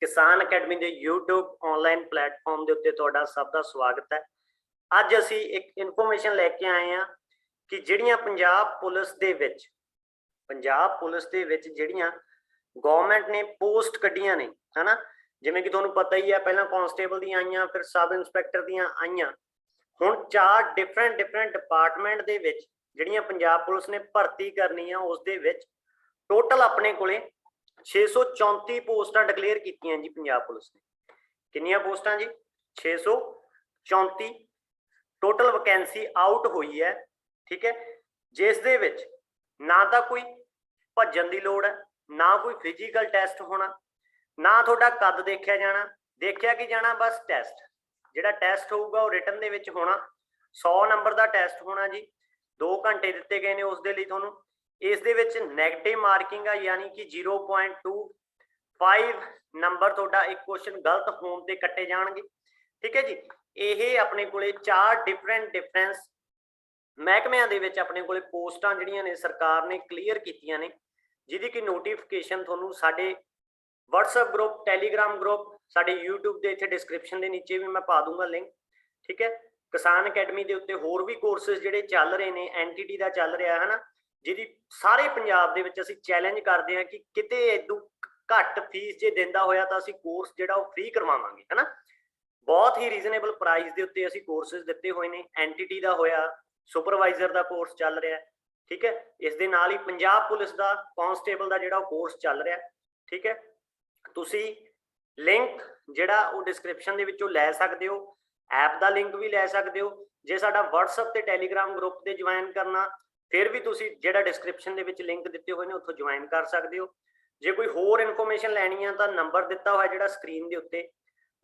किसान अकैडमी के YouTube online platform के उत्ते तुहाडा सब का स्वागत है। अज असी एक इन्फॉर्मेशन लैके आए हैं कि जिहड़ियां पंजाब पुलिस दे विच जिहड़ियां गवर्नमेंट ने पोस्ट कड्डियां ने, है ना, जिवें कि तुहानूं पता ही है, पहला कांस्टेबल दी आईयां, फिर सब इंस्पैक्टर दियां आईयां, हुण 4 डिफरेंट डिपार्टमेंट दे विच जिहड़ियां पंजाब पुलिस ने भर्ती करनी आ, उस दे विच टोटल अपने कोले 634 पोस्टां डिक्लेयर कीतियां जी पंजाब पुलिस ने। कितनियां पोस्टां जी? 634 टोटल वैकेंसी आउट हुई है। ठीक है, जिस दे विच ना तो कोई भज्जन की लोड़ है, ना कोई फिजिकल टेस्ट होना, ना थोड़ा कद देखा जाना, देखा कि जाना बस टेस्ट। जिहड़ा टेस्ट होगा वो रिटन दे विच होना, 100 नंबर का टेस्ट होना जी, 2 घंटे दिते गए ने उस दे लई तुहानूं। इस दे विच नैगेटिव मार्किंग है, यानी कि 0.25 नंबर थोड़ा एक क्वेश्चन गलत होने ते कट्टे जाणगे। ठीक है जी, ये अपने कोले 4 डिफरेंस महकमियां दे विच अपने कोले पोस्टां जिहड़ियां ने सरकार ने क्लीयर कीतियां ने, जिहदी कि नोटिफिकेशन तुहानूं साडे व्हाट्सएप ग्रुप, टैलीग्राम ग्रुप, साडे यूट्यूब के इत्थे डिस्क्रिप्शन के नीचे भी मैं पा दूंगा लिंक। ठीक है, किसान अकैडमी के उत्ते होर भी कोर्सेज जिहड़े चल रहे ने, एनटीटी का चल रहा है ना, जिहदी सारे पंजाब दे विच असीं चैलेंज करते हैं कि किते इदों घट फीस जे दिंदा होया तां असीं कोर्स जिहड़ा वो फ्री करवावांगे, है ना। बहुत ही रीजनेबल प्राइस के उत्ते असीं कोर्सेज दिते हुए ने। एनटीटी का होया, सुपरवाइजर का कोर्स चल रहा है। ठीक है, इस दे नाल ही पंजाब पुलिस का कांस्टेबल का जिहड़ा कोर्स चल रहा है। ठीक है, तुसीं लिंक जिहड़ा वो डिस्क्रिप्शन दे विचों लै सकदे हो, ऐप का लिंक भी लै सकदे हो। जे साडा व्हाट्सएप ते टैलीग्राम ग्रुप ते ज्वाइन करना, फिर भी तुसीं जिहड़ा डिस्क्रिप्शन दे विच लिंक दिते हुए ने उत्थों ज्वाइन कर सकदे हो। जे कोई होर इन्फॉर्मेशन लैनी है तो नंबर दिता हुआ जिहड़ा स्क्रीन के उत्ते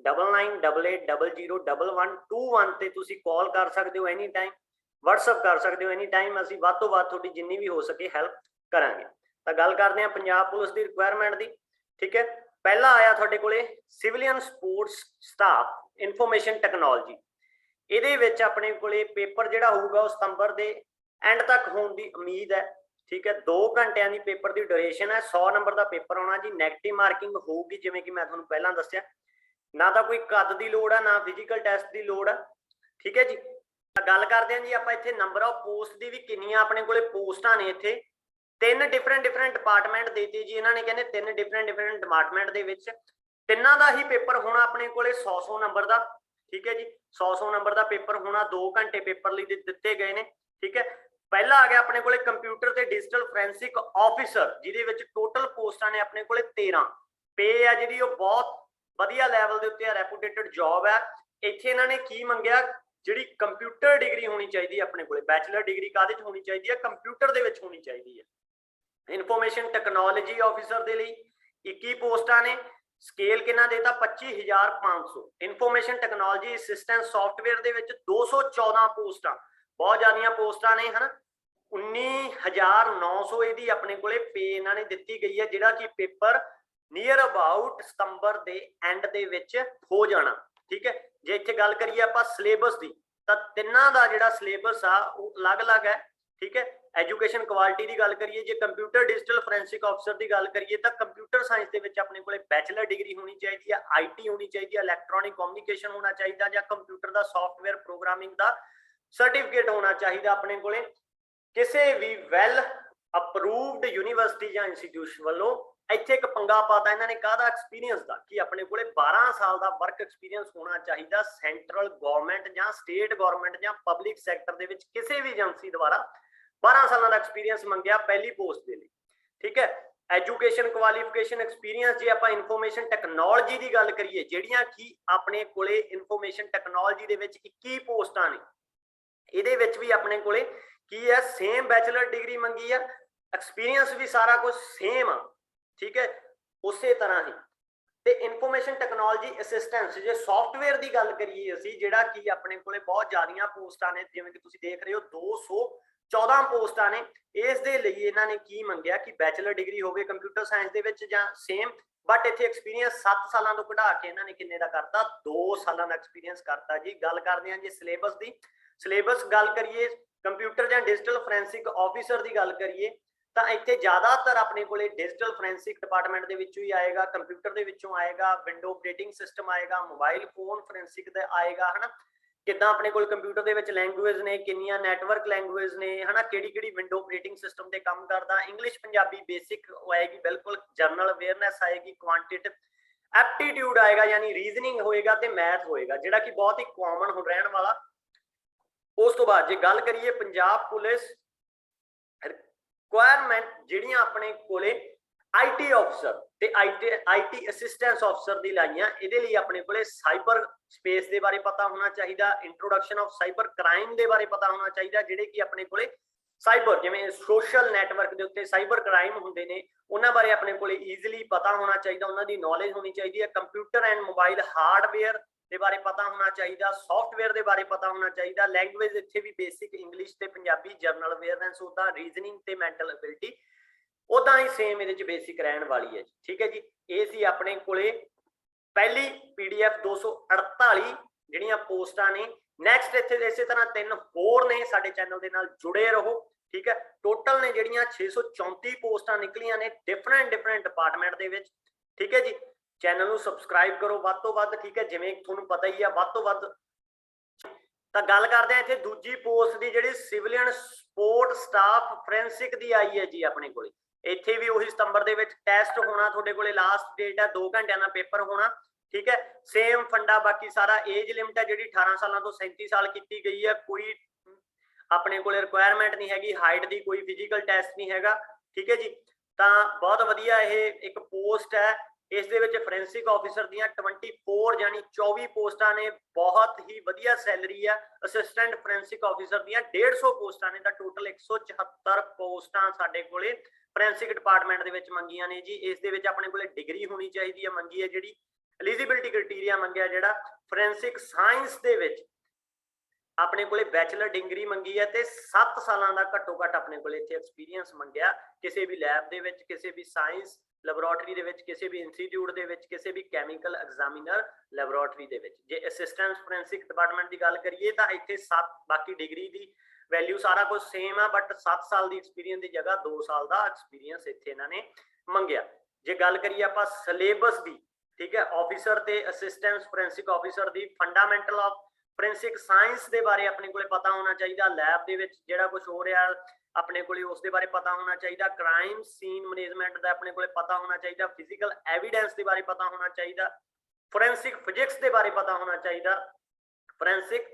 9988001121 ते तुसीं कॉल कर सकते हो, एनी टाइम व्हाट्सएप कर सकते हो, एनी टाइम। असीं वध तों वध तुहाडी जिन्नी भी हो सके हेल्प करांगे। तो गल करते हैं पंजाब पुलिस की रिक्वायरमेंट की। ठीक है, पहला आया तुहाडे कोले civilian sports staff information technology. इहदे विच अपने कोले पेपर जिहड़ा होऊगा उस सितंबर दे एंड तक होने की उम्मीद है। ठीक है, 2 घंटिया की पेपर की ड्यूरेशन है, 100 नंबर का पेपर आना जी। नैगेटिव मार्किंग होगी, जिवें कि मैं तुहानूं पहलां दस्सिया, ना तो कोई कद की लोड़ है, ना फिजिकल टेस्ट की लोड़ है। ठीक है जी, गल करते हैं जी आपां इत्थे नंबर ऑफ पोस्ट की भी कितनियां अपने कोले पोस्टां ने। इत्थे 3 डिफरेंट डिपार्टमेंट देते जी इन्होंने, कहने 3 डिफरेंट डिपार्टमेंट दे विच तिन्नां दा ही पेपर होना अपने कोले 100 नंबर का। ठीक है जी, 100 नंबर का पेपर होना, 2 घंटे पेपर लिए दिते गए ने। ठीक है, पहला आ गया अपने कोले कंप्यूटर ते डिजिटल फोरेंसिक ऑफिसर, जिहदे विच टोटल पोस्टां ने अपने कोले 13। पे है जिहड़ी वो बहुत वधिया लैवल दे उत्ते रैपुटेटेड जॉब है। इत्थे इन्हां ने की मंगिया, जिहड़ी कंप्यूटर डिग्री होनी चाहिए अपने कोले, बैचलर डिग्री काहदे च होनी चाहिए है? कंप्यूटर दे विच होनी चाहिए है। इन्फॉर्मेशन टैक्नोलॉजी ऑफिसर के लिए 21 पोस्टां ने। स्केल कितना देता? 25,500। इन्फॉर्मेशन टैक्नोलॉजी असिस्टेंट सॉफ्टवेयर दे विच 214 पोस्टां, बहुत ज़्यादा पोस्टां ने, है ना। 19,900 इहदी अपने कोले पे इन्हां ने दित्ती गई है, जिहड़ा कि पेपर नीयर अबाउट सितंबर दे एंड दे विच हो जाना। ठीक है, जे इत्थे गल करिए आपां सिलेबस की, तां तिन्नां दा जिहड़ा सिलेबस आ वो अलग-अलग है। ठीक है, एजुकेशन क्वालिटी की गल करिए, जे कंप्यूटर डिजिटल फोरेंसिक ऑफिसर की गल करिए तो कंप्यूटर साइंस के विच अपने कोले बैचलर डिग्री होनी चाहिए है, IT होनी चाहिए, इलैक्ट्रॉनिक कम्युनिकेशन होना चाहिए, या कंप्यूटर का सॉफ्टवेयर प्रोग्रामिंग का सर्टिफिकेट होना चाहिए अपने कोले किसी भी वैल अप्रूव्ड यूनीवर्सिटी या इंस्टीट्यूशन वालों। इत्थे एक पंगा पाता इन्होंने काहदा? एक्सपीरियंस का, कि अपने कोले 12 साल का वर्क एक्सपीरियंस होना चाहिए सेंट्रल गवर्नमेंट या स्टेट गवर्नमेंट या पब्लिक सैक्टर के विच किसी भी एजेंसी द्वारा 12 साल का एक्सपीरियंस मंगया पहली पोस्ट के लिए। ठीक है, एजुकेशन क्वालिफिकेशन एक्सपीरियंस जे आपां इन्फॉर्मेशन टैक्नोलॉजी की गल करिए, जिहड़ियां कि अपने कोले इन्फॉर्मेशन टैक्नोलॉजी दे विच 21 पोस्टां ने, इहदे विच भी अपने कोले की है, सेम बैचलर डिग्री मंगी है, एक्सपीरियंस भी सारा कुछ सेम आ। ठीक है, उस तरह ही ते इन्फॉर्मेशन टैक्नोलॉजी असिस्टेंस जे सॉफ्टवेयर की गल करिए असीं, जिहड़ा कि अपने कोले बहुत ज़्यादा पोस्टां ने, जिवें कि तुसीं देख रहे हो 214 पोस्टां ने। इस दे लई इन्हां ने की मंगिया कि बैचलर डिग्री होवे कंप्यूटर साइंस दे विच जां सेम, बट इत्थे एक्सपीरियंस 7 सालों तो कढ़ा के इन्हां ने किन्ने दा करता? 2 सालों का एक्सपीरियंस करता जी। गल करदे हां जी सिलेबस की। सिलेबस गल करिए कंप्यूटर या डिजिटल फोरेंसिक ऑफिसर की गल करिए ਤਾਂ ਇੱਥੇ ਜ਼ਿਆਦਾਤਰ ਆਪਣੇ ਕੋਲੇ ਡਿਜੀਟਲ ਫੋਰੈਂਸਿਕ ਡਿਪਾਰਟਮੈਂਟ ਦੇ ਵਿੱਚੋਂ ਹੀ ਆਏਗਾ, ਕੰਪਿਊਟਰ ਦੇ ਵਿੱਚੋਂ ਆਏਗਾ, ਵਿੰਡੋ ਆਪਰੇਟਿੰਗ ਸਿਸਟਮ ਆਏਗਾ, ਮੋਬਾਈਲ ਫੋਨ ਫੋਰੈਂਸਿਕ ਦਾ ਆਏਗਾ, ਹਨਾ ਕਿੱਦਾਂ ਆਪਣੇ ਕੋਲ ਕੰਪਿਊਟਰ ਦੇ ਵਿੱਚ ਲੈਂਗੁਏਜ ਨੇ, ਕਿੰਨੀਆਂ ਨੈਟਵਰਕ ਲੈਂਗੁਏਜ ਨੇ, ਹਨਾ ਕਿਹੜੀ ਵਿੰਡੋ ਆਪਰੇਟਿੰਗ ਸਿਸਟਮ ਤੇ ਕੰਮ ਕਰਦਾ, ਇੰਗਲਿਸ਼ ਪੰਜਾਬੀ ਬੇਸਿਕ ਆਏਗੀ, ਬਿਲਕੁਲ ਜਨਰਲ ਅਵੇਅਰਨੈਸ ਆਏਗੀ, ਕੁਆਂਟੀਟਿਵ ਐਪਟੀਟਿਊਡ ਆਏਗਾ ਯਾਨੀ ਰੀਜ਼ਨਿੰਗ ਹੋਏਗਾ ਤੇ ਮੈਥ ਹੋਏਗਾ, ਜਿਹੜਾ ਕਿ ਬਹੁਤ ਹੀ ਕਾਮਨ ਹੋ ਰਹਿਣ ਵਾਲਾ। ਉਸ ਤੋਂ ਬਾਅਦ ਜੇ ਗੱਲ ਕਰੀਏ ਪੰਜਾਬ ਪੁਲਿਸ ਰਿਕੁਆਇਰਮੈਂਟ ਜਿਹੜੀਆਂ ਆਪਣੇ ਕੋਲੇ ਆਈਟੀ ਅਫਸਰ ਤੇ ਆਈਟੀ ਅਸਿਸਟੈਂਸ ਅਫਸਰ ਦੀ ਲਾਈਆਂ, ਇਹਦੇ ਲਈ ਆਪਣੇ ਕੋਲੇ ਸਾਈਬਰ ਸਪੇਸ ਦੇ ਬਾਰੇ ਪਤਾ ਹੋਣਾ ਚਾਹੀਦਾ, ਇੰਟਰੋਡਕਸ਼ਨ ਆਫ ਸਾਈਬਰ ਕ੍ਰਾਈਮ ਦੇ ਬਾਰੇ ਪਤਾ ਹੋਣਾ ਚਾਹੀਦਾ, ਜਿਹੜੇ ਕਿ ਆਪਣੇ ਕੋਲੇ ਸਾਈਬਰ ਜਿਵੇਂ ਸੋਸ਼ਲ ਨੈਟਵਰਕ ਦੇ ਉੱਤੇ ਸਾਈਬਰ ਕ੍ਰਾਈਮ ਹੁੰਦੇ ਨੇ ਉਹਨਾਂ ਬਾਰੇ ਆਪਣੇ ਕੋਲੇ ਈਜ਼ੀਲੀ ਪਤਾ ਹੋਣਾ ਚਾਹੀਦਾ, ਉਹਨਾਂ ਦੀ ਨੌਲੇਜ ਹੋਣੀ ਚਾਹੀਦੀ ਹੈ। ਕੰਪਿਊਟਰ ਐਂਡ ਮੋਬਾਈਲ ਹਾਰਡਵੇਅਰ ਦੇ ਬਾਰੇ ਪਤਾ ਹੋਣਾ ਚਾਹੀਦਾ, ਸੌਫਟਵੇਅਰ ਦੇ ਬਾਰੇ ਪਤਾ ਹੋਣਾ ਚਾਹੀਦਾ, ਲੈਂਗੁਏਜ ਇੱਥੇ ਵੀ ਬੇਸਿਕ ਇੰਗਲਿਸ਼ ਤੇ ਪੰਜਾਬੀ, ਜਨਰਲ ਅਵੇਅਰਨੈਸ ਉਹਦਾ, ਰੀਜ਼ਨਿੰਗ ਤੇ ਮੈਂਟਲ ਐਬਿਲਿਟੀ ਉਦਾਂ ਹੀ ਸੇਮ ਇਹਦੇ ਚ ਬੇਸਿਕ ਰਹਿਣ ਵਾਲੀ ਹੈ ਜੀ। ਠੀਕ ਹੈ ਜੀ, ਇਹ ਸੀ ਆਪਣੇ ਕੋਲੇ ਪਹਿਲੀ PDF 248 ਜਿਹੜੀਆਂ ਪੋਸਟਾਂ ਨੇ। ਨੈਕਸਟ ਇੱਥੇ ਇਸੇ ਤਰ੍ਹਾਂ 3 ਹੋਰ ਨੇ, ਸਾਡੇ ਚੈਨਲ ਦੇ ਨਾਲ ਜੁੜੇ ਰਹੋ। ਠੀਕ ਹੈ, ਟੋਟਲ ਨੇ ਜਿਹੜੀਆਂ 634 ਪੋਸਟਾਂ ਨਿਕਲੀਆਂ ਨੇ ਡਿਫਰੈਂਟ ਡਿਪਾਰਟਮੈਂਟ ਦੇ ਵਿੱਚ। ਠੀਕ ਹੈ ਜੀ, ਚੈਨਲ ਨੂੰ ਸਬਸਕ੍ਰਾਈਬ ਕਰੋ ਵੱਧ ਤੋਂ ਵੱਧ। ਠੀਕ ਹੈ, ਜਿਵੇਂ ਤੁਹਾਨੂੰ ਪਤਾ ਹੀ ਆ ਵੱਧ ਤੋਂ ਵੱਧ। ਤਾਂ ਗੱਲ ਕਰਦੇ ਆ ਇੱਥੇ ਦੂਜੀ ਪੋਸਟ ਦੀ, ਜਿਹੜੀ ਸਿਵਲੀਅਨ ਸਪੋਰਟ ਸਟਾਫ ਫੋਰੈਂਸਿਕ ਦੀ ਆਈ ਹੈ ਜੀ ਆਪਣੇ ਕੋਲੇ। ਇੱਥੇ ਵੀ ਉਹੀ ਸਤੰਬਰ ਦੇ ਵਿੱਚ ਟੈਸਟ ਹੋਣਾ, ਤੁਹਾਡੇ ਕੋਲੇ ਲਾਸਟ ਡੇਟ ਹੈ 2 ਘੰਟਿਆਂ ਦਾ ਪੇਪਰ ਹੋਣਾ। ਠੀਕ ਹੈ, ਸੇਮ ਫੰਡਾ, ਬਾਕੀ ਸਾਰਾ ਏਜ ਲਿਮਟ ਹੈ ਜਿਹੜੀ 18 ਸਾਲਾਂ ਤੋਂ 37 ਸਾਲ ਕੀਤੀ ਗਈ ਹੈ। ਕੋਈ ਆਪਣੇ ਕੋਲੇ ਰਿਕੁਆਇਰਮੈਂਟ ਨਹੀਂ ਹੈਗੀ ਹਾਈਟ ਦੀ, ਕੋਈ ਫਿਜ਼ੀਕਲ ਟੈਸਟ ਨਹੀਂ ਹੈਗਾ। ਠੀਕ ਹੈ ਜੀ, ਤਾਂ ਬਹੁਤ ਵਧੀਆ ਇਹ ਇੱਕ ਪੋਸਟ ਹੈ। ਇਸ ਦੇ ਵਿੱਚ ਫੋਰੈਂਸਿਕ ਆਫਿਸਰ ਦੀਆਂ 24 ਯਾਨੀ 24 ਪੋਸਟਾਂ ਨੇ, ਬਹੁਤ ਹੀ ਵਧੀਆ ਸੈਲਰੀ ਆ। ਅਸਿਸਟੈਂਟ ਫੋਰੈਂਸਿਕ ਆਫਿਸਰ ਦੀਆਂ 150 ਪੋਸਟਾਂ ਨੇ, ਤਾਂ ਟੋਟਲ 174 ਪੋਸਟਾਂ ਸਾਡੇ ਕੋਲੇ ਫੋਰੈਂਸਿਕ ਡਿਪਾਰਟਮੈਂਟ ਦੇ ਵਿੱਚ ਮੰਗੀਆਂ ਨੇ ਜੀ। ਇਸ ਦੇ ਵਿੱਚ ਆਪਣੇ ਕੋਲੇ ਡਿਗਰੀ ਹੋਣੀ ਚਾਹੀਦੀ ਹੈ ਮੰਗੀ ਹੈ, ਜਿਹੜੀ ਐਲੀਜੀਬਿਲਿਟੀ ਕ੍ਰਾਈਟੇਰੀਆ ਮੰਗਿਆ ਜਿਹੜਾ ਫੋਰੈਂਸਿਕ ਸਾਇੰਸ ਦੇ ਵਿੱਚ ਆਪਣੇ ਕੋਲੇ ਬੈਚਲਰ ਡਿਗਰੀ ਮੰਗੀ ਹੈ, ਤੇ 7 ਸਾਲਾਂ ਦਾ ਘੱਟੋ ਘੱਟ ਆਪਣੇ ਕੋਲੇ ਇੱਥੇ ਐਕਸਪੀਰੀਅੰਸ ਮੰਗਿਆ ਕਿਸੇ ਵੀ ਲੈਬ ਦੇ ਵਿੱਚ, ਕਿਸੇ ਵੀ ਸਾਇੰਸ ਲੈਬੋਰੇਟਰੀ ਦੇ ਵਿੱਚ, ਕਿਸੇ ਵੀ ਇੰਸਟੀਚਿਊਟ ਦੇ ਵਿੱਚ, ਕਿਸੇ ਵੀ ਕੈਮੀਕਲ ਐਗਜ਼ਾਮੀਨਰ ਲੈਬੋਰੇਟਰੀ ਦੇ ਵਿੱਚ। ਜੇ ਅਸਿਸਟੈਂਟ ਫੋਰੈਂਸਿਕ ਡਿਪਾਰਟਮੈਂਟ ਦੀ ਗੱਲ ਕਰੀਏ ਤਾਂ ਇੱਥੇ 7, ਬਾਕੀ ਡਿਗਰੀ ਦੀ ਵੈਲਿਊ ਸਾਰਾ ਕੁਝ ਸੇਮ ਆ, ਬਟ 7 ਸਾਲ ਦੀ ਐਕਸਪੀਰੀਅੰਸ ਦੀ ਜਗ੍ਹਾ 2 ਸਾਲ ਦਾ ਐਕਸਪੀਰੀਅੰਸ ਇੱਥੇ ਇਹਨਾਂ ਨੇ ਮੰਗਿਆ। ਜੇ ਗੱਲ ਕਰੀਏ ਆਪਾਂ ਸਿਲੇਬਸ ਦੀ, ਠੀਕ ਹੈ, ਆਫਿਸਰ ਤੇ assistant forensic officer the fundamental of forensic science ਦੇ ਬਾਰੇ ਆਪਣੇ ਕੋਲੇ ਪਤਾ ਹੋਣਾ ਚਾਹੀਦਾ। ਲੈਬ ਦੇ ਵਿੱਚ ਜਿਹੜਾ ਕੁਝ ਹੋ ਰਿਹਾ ਆਪਣੇ ਕੋਲੇ ਉਸ ਦੇ ਬਾਰੇ ਪਤਾ ਹੋਣਾ ਚਾਹੀਦਾ। ਕ੍ਰਾਈਮ ਸੀਨ ਮੈਨੇਜਮੈਂਟ ਦਾ ਆਪਣੇ ਕੋਲੇ ਪਤਾ ਹੋਣਾ ਚਾਹੀਦਾ। ਫਿਜ਼ੀਕਲ ਐਵੀਡੈਂਸ ਦੇ ਬਾਰੇ ਪਤਾ ਹੋਣਾ ਚਾਹੀਦਾ। ਫੋਰੈਂਸਿਕ ਫਿਜ਼ਿਕਸ ਦੇ ਬਾਰੇ ਪਤਾ ਹੋਣਾ ਚਾਹੀਦਾ। ਫੋਰੈਂਸਿਕ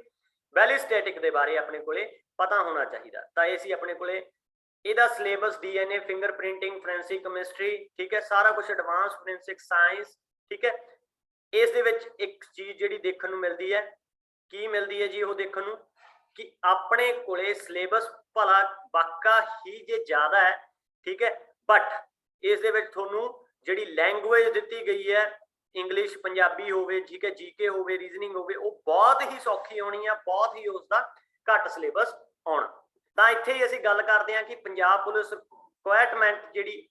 ਬੈਲਿਸਟੈਟਿਕ ਦੇ ਬਾਰੇ ਆਪਣੇ ਕੋਲੇ ਪਤਾ ਹੋਣਾ ਚਾਹੀਦਾ। ਤਾਂ ਇਹ ਸੀ ਆਪਣੇ ਕੋਲੇ ਇਹਦਾ syllabus. DNA, fingerprinting, forensic chemistry, ਠੀਕ ਹੈ, ਸਾਰਾ ਕੁਝ ਐਡਵਾਂਸ ਫੋਰੈਂਸਿਕ ਸਾਇੰਸ। ਠੀਕ ਹੈ, ਇਸ ਦੇ ਵਿੱਚ ਇੱਕ ਚੀਜ਼ ਜਿਹੜੀ ਦੇਖਣ ਨੂੰ ਮਿਲਦੀ ਹੈ, ਕੀ ਮਿਲਦੀ ਹੈ ਜੀ, ਉਹ ਦੇਖਣ ਨੂੰ ਕਿ ਆਪਣੇ ਕੋਲੇ ਸਿਲੇਬਸ ਭਲਾ ਵਾਕਾ ਹੀ ਜੇ ਜ਼ਿਆਦਾ ਹੈ, ਠੀਕ ਹੈ, ਬਟ ਇਸ ਦੇ ਵਿੱਚ ਤੁਹਾਨੂੰ ਜਿਹੜੀ ਲੈਂਗੁਏਜ ਦਿੱਤੀ ਗਈ ਹੈ, ਇੰਗਲਿਸ਼ ਪੰਜਾਬੀ ਹੋਵੇ, ਠੀਕ ਹੈ, GK ਹੋਵੇ, ਰੀਜ਼ਨਿੰਗ ਹੋਵੇ, ਉਹ ਬਹੁਤ ਹੀ ਸੌਖੀ ਹੋਣੀ ਆ, ਬਹੁਤ ਹੀ ਉਸਦਾ ਘੱਟ ਸਿਲੇਬਸ ਆਉਣਾ। ਤਾਂ ਇੱਥੇ ਹੀ ਅਸੀਂ ਗੱਲ ਕਰਦੇ ਹਾਂ ਕਿ ਪੰਜਾਬ ਪੁਲਿਸ ਰਿਕੁਆਇਰਮੈਂਟ ਜਿਹੜੀ,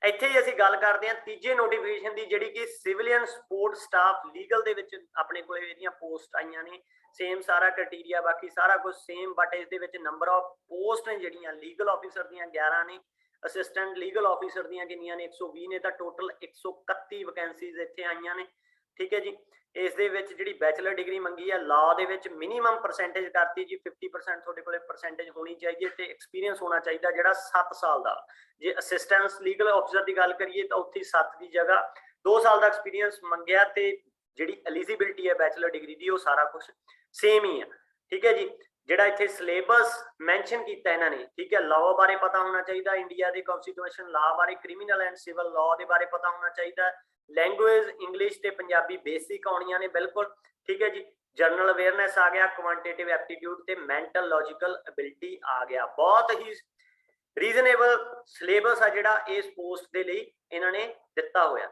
ਇੱਥੇ ਹੀ ਅਸੀਂ ਗੱਲ ਕਰਦੇ ਹਾਂ ਤੀਜੇ ਨੋਟੀਫਿਕੇਸ਼ਨ ਦੀ, ਜਿਹੜੀ ਕਿ ਸਿਵਲੀਅਨ ਸਪੋਰਟ ਸਟਾਫ ਲੀਗਲ ਦੇ ਵਿੱਚ ਆਪਣੇ ਕੋਲੇ ਇਹਦੀਆਂ ਪੋਸਟ ਆਈਆਂ ਨੇ। ਸੇਮ ਸਾਰਾ ਕ੍ਰਾਈਟੇਰੀਆ, ਬਾਕੀ ਸਾਰਾ ਕੁਝ ਸੇਮ, ਬਟ ਇਸ ਦੇ ਵਿੱਚ ਨੰਬਰ ਆਫ ਪੋਸਟ ਨੇ ਜਿਹੜੀਆਂ ਲੀਗਲ ਆਫਿਸਰ ਦੀਆਂ 11 ਨੇ, ਅਸਿਸਟੈਂਟ ਲੀਗਲ ਆਫਿਸਰ ਦੀਆਂ ਕਿੰਨੀਆਂ ਨੇ 120 ਨੇ, ਤਾਂ ਟੋਟਲ 131 ਵੈਕੈਂਸੀਜ਼ ਇੱਥੇ ਆਈਆਂ ਨੇ। ਠੀਕ ਹੈ ਜੀ, ਇਸ ਦੇ ਵਿੱਚ ਜਿਹੜੀ ਬੈਚਲਰ ਡਿਗਰੀ ਮੰਗੀ ਹੈ ਲਾਅ ਦੇ ਵਿੱਚ ਮਿਨੀਮਮ ਪਰਸੈਂਟੇਜ ਕਰਤੀ ਜੀ, 50% ਤੁਹਾਡੇ ਕੋਲੇ ਪਰਸੈਂਟੇਜ ਹੋਣੀ ਚਾਹੀਦੀ ਹੈ, ਤੇ ਐਕਸਪੀਰੀਅੰਸ ਹੋਣਾ ਚਾਹੀਦਾ ਜਿਹੜਾ 7 ਸਾਲ ਦਾ। ਜੇ ਅਸਿਸਟੈਂਟ ਲੀਗਲ ਆਫਿਸਰ ਦੀ ਗੱਲ ਕਰੀਏ ਤਾਂ ਉੱਥੇ 7 ਦੀ ਜਗ੍ਹਾ 2 ਸਾਲ ਦਾ ਐਕਸਪੀਰੀਅੰਸ ਮੰਗਿਆ, ਤੇ ਜਿਹੜੀ ਐਲੀਜੀਬਿਲਿਟੀ ਹੈ ਬੈਚਲਰ ਡਿਗਰੀ ਦੀ ਉਹ ਸਾਰਾ ਕੁਝ ਸੇਮ ਹੀ ਆ। ਠੀਕ ਹੈ ਜੀ, ਜਿਹੜਾ ਇੱਥੇ ਸਿਲੇਬਸ ਮੈਂਸ਼ਨ ਕੀਤਾ ਇਹਨਾਂ ਨੇ, ਠੀਕ ਹੈ, ਲਾਅ ਬਾਰੇ ਪਤਾ ਹੋਣਾ ਚਾਹੀਦਾ, ਇੰਡੀਆ ਦੇ ਕਨਸਟੀਟਿਊਸ਼ਨ ਲਾਅ ਬਾਰੇ, ਕ੍ਰਿਮੀਨਲ ਐਂਡ ਸਿਵਲ ਲਾਅ ਦੇ ਬਾਰੇ ਪਤਾ ਹੋਣਾ ਚਾਹੀਦਾ। ਲੈਂਗੁਏਜ ਇੰਗਲਿਸ਼ ਤੇ ਪੰਜਾਬੀ ਬੇਸਿਕ ਆਉਣੀਆਂ ਨੇ ਬਿਲਕੁਲ। ਠੀਕ ਹੈ ਜੀ, ਜਨਰਲ ਅਵੇਅਰਨੈਸ ਆ ਗਿਆ, ਕੁਆਂਟੀਟਿਵ ਐਪਟੀਟਿਊਡ ਤੇ ਮੈਂਟਲ ਲੌਜੀਕਲ ਐਬਿਲਿਟੀ ਆ ਗਿਆ। ਬਹੁਤ ਹੀ ਰੀਜ਼ਨੇਬਲ ਸਿਲੇਬਸ ਆ ਜਿਹੜਾ ਇਸ ਪੋਸਟ ਦੇ ਲਈ ਇਹਨਾਂ ਨੇ ਦਿੱਤਾ ਹੋਇਆ।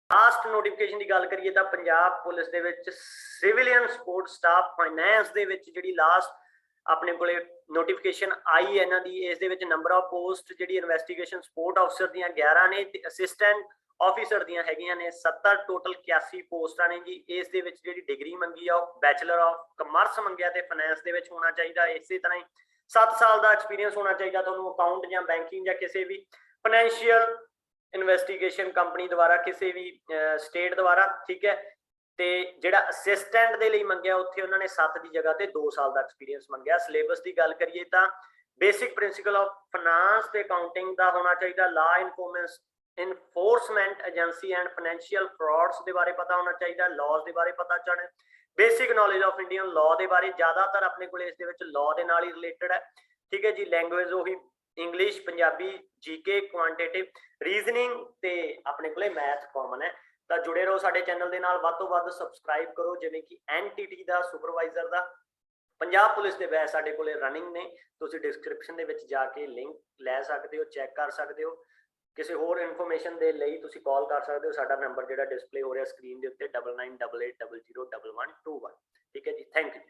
ਲਾਸਟ ਨੋਟੀਫਿਕੇਸ਼ਨ ਦੀ ਗੱਲ ਕਰੀਏ ਤਾਂ ਪੰਜਾਬ ਪੁਲਿਸ ਦੇ ਵਿੱਚ ਸਿਵਲੀਅਨ ਸਪੋਰਟ ਸਟਾਫ ਫਾਈਨੈਂਸ ਦੇ ਵਿੱਚ ਜਿਹੜੀ ਲਾਸਟ ਆਪਣੇ ਕੋਲੇ ਨੋਟੀਫਿਕੇਸ਼ਨ ਆਈ ਇਹਨਾਂ ਦੀ, ਇਸ ਦੇ ਵਿੱਚ ਨੰਬਰ ਆਫ ਪੋਸਟ ਜਿਹੜੀ ਇਨਵੈਸਟੀਗੇਸ਼ਨ ਸਪੋਰਟ ਆਫਿਸਰ ਦੀਆਂ 11 ਨੇ, ਤੇ ਅਸਿਸਟੈਂਟ ਆਫਿਸਰ ਦੀਆਂ ਹੈਗੀਆਂ ਨੇ 70, ਟੋਟਲ 81 ਪੋਸਟਾਂ ਨੇ ਜੀ। ਇਸ ਦੇ ਵਿੱਚ ਜਿਹੜੀ ਡਿਗਰੀ ਮੰਗੀ ਆ ਉਹ ਬੈਚਲਰ ਆਫ ਕਮਰਸ ਮੰਗਿਆ, ਤੇ ਫਾਈਨੈਂਸ ਦੇ ਵਿੱਚ ਹੋਣਾ ਚਾਹੀਦਾ। ਇਸੇ ਤਰ੍ਹਾਂ ਹੀ 7 साल का एक्सपीरियंस होना चाहिए ਤੁਹਾਨੂੰ अकाउंट ਜਾਂ बैंकिंग ਜਾਂ किसी भी फाइनैंशियल इन्वेस्टिगेशन कंपनी द्वारा किसी भी स्टेट द्वारा, ठीक है। ਤੇ ਜਿਹੜਾ ਅਸਿਸਟੈਂਟ ਦੇ ਲਈ ਮੰਗਿਆ ਉੱਥੇ ਉਹਨਾਂ ਨੇ 7 ਦੀ ਜਗ੍ਹਾ ਤੇ 2 ਸਾਲ ਦਾ ਐਕਸਪੀਰੀਅੰਸ ਮੰਗਿਆ। ਸਿਲੇਬਸ ਦੀ ਗੱਲ ਕਰੀਏ ਤਾਂ ਬੇਸਿਕ ਪ੍ਰਿੰਸੀਪਲ ਆਫ ਫਾਈਨਾਂਸ ਤੇ ਅਕਾਊਂਟਿੰਗ ਦਾ ਹੋਣਾ ਚਾਹੀਦਾ, ਲਾ enforcement agency and financial frauds ਦੇ ਬਾਰੇ ਪਤਾ ਹੋਣਾ ਚਾਹੀਦਾ, ਲਾਜ਼ ਦੇ ਬਾਰੇ ਪਤਾ ਚਾਹਣਾ, basic knowledge of Indian law ਦੇ ਬਾਰੇ, ਜ਼ਿਆਦਾਤਰ ਆਪਣੇ ਕੋਲ ਇਸ ਦੇ ਵਿੱਚ ਲਾਅ ਦੇ ਨਾਲ ਹੀ ਰਿਲੇਟਡ ਹੈ, ਠੀਕ ਹੈ ਜੀ। ਲੈਂਗੁਏਜ ਉਹੀ ਇੰਗਲਿਸ਼, ਪੰਜਾਬੀ, ਜੀਕੇ, ਕੁਆਂਟੀਟਿਵ, ਰੀਜ਼ਨਿੰਗ ਤੇ ਆਪਣੇ ਕੋਲੇ ਮੈਥ ਕਾਮਨ ਹੈ। ਤਾਂ ਜੁੜੇ ਰਹੋ ਸਾਡੇ ਚੈਨਲ ਦੇ ਨਾਲ, ਵੱਧ ਤੋਂ ਵੱਧ ਸਬਸਕ੍ਰਾਈਬ ਕਰੋ। ਜਿਵੇਂ ਕਿ NTT ਦਾ, ਸੁਪਰਵਾਈਜ਼ਰ ਦਾ, ਪੰਜਾਬ ਪੁਲਿਸ ਦੇ ਬੈਚ ਸਾਡੇ ਕੋਲੇ ਰਨਿੰਗ ਨੇ, ਤੁਸੀਂ ਡਿਸਕ੍ਰਿਪਸ਼ਨ ਦੇ ਵਿੱਚ ਜਾ ਕੇ ਲਿੰਕ ਲੈ ਸਕਦੇ ਹੋ, ਚੈੱਕ ਕਰ ਸਕਦੇ ਹੋ। ਕਿਸੇ ਹੋਰ ਇਨਫੋਰਮੇਸ਼ਨ ਦੇ ਲਈ ਤੁਸੀਂ ਕਾਲ ਕਰ ਸਕਦੇ ਹੋ, ਸਾਡਾ ਨੰਬਰ ਜਿਹੜਾ ਡਿਸਪਲੇ ਹੋ ਰਿਹਾ ਸਕਰੀਨ ਦੇ ਉੱਤੇ 9988001121, ਠੀਕ ਹੈ ਜੀ। Thank you.